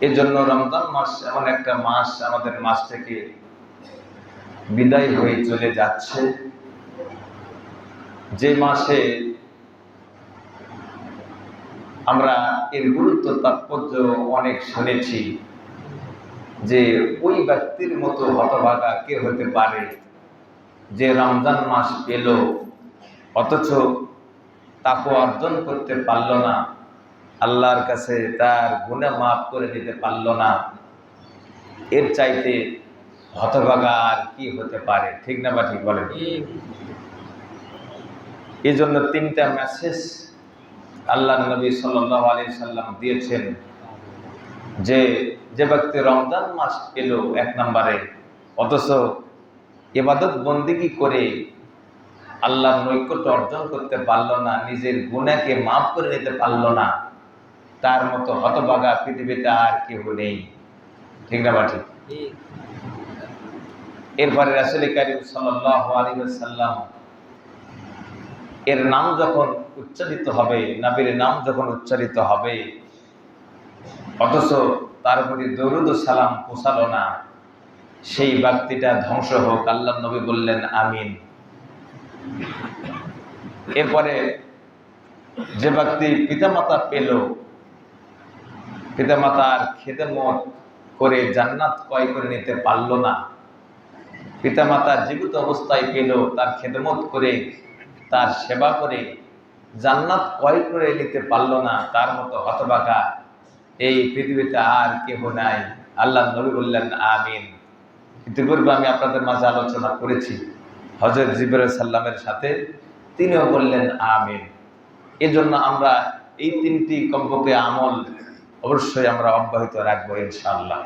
এজন্য রমজান মাস এমন একটা মাস আমাদের মাস থেকে বিদায় হয়ে চলে যাচ্ছে, যে মাসে আমরা এর গুরুত্ব তাৎপর্য অনেক শুনেছি, যে ওই ব্যক্তির মতো হতভাগা কে হতে পারে যে রমজান মাস পেল অথচ তাকওয়া অর্জন করতে পারল না, আল্লাহর কাছে তার গুনাহ মাফ করে দিতে পারল না। এর চাইতে হতভাগা আর কি হতে পারে? ঠিক না বা ঠিক বলেন? এই জন্য তিনটা মেসেজ আল্লাহ নবী সাল্লাল্লাহু আলাইহি সাল্লাম দিয়েছেন, যে যে ব্যক্তি রমজান মাস পেল এক নম্বরে অথচ ইবাদত বন্দেগী করে আল্লাহর নৈকট্য অর্জন করতে পারল না, নিজের গুনাহকে মাফ করে নিতে পারল না, তার মতো হতভাগা পৃথিবীতে আর কেউ নেই। ঠিক না বা ঠিক? এরপরে রাসূল কারীম সাল্লাল্লাহু আলাইহি ওয়াসাল্লাম এর নাম যখন উচ্চারিত হবে, নবীর নাম যখন উচ্চারিত হবে অথচ তার প্রতি দরুদ ও সালাম পৌঁছালো না, সেই ব্যক্তিটা ধ্বংস হোক। আল্লাহর নবী বললেন আমিন। এরপরে যে ব্যক্তি পিতামাতা পেল, পিতামাতার খেদমত করে জান্নাত ক্রয় করে নিতে পারল না, পিতামাতার জীবিত অবস্থায় পেল, তার খেদমত করে তার সেবা করে জান্নাত ক্রয় করে নিতে পারল না, তার মতো হতভাগা এই পৃথিবীতে আর কেহ নাই। আল্লাহ নবী বললেন আমিন। ইতিপূর্বে আমি আপনাদের মাঝে আলোচনা করেছি হযরত জিবরাইল সাল্লামের সাথে, তিনিও বললেন আমিন। এজন্য আমরা এই তিনটি কমপক্ষে আমল অবশ্যই আমরা অব্যাহত রাখবো ইনশাআল্লাহ।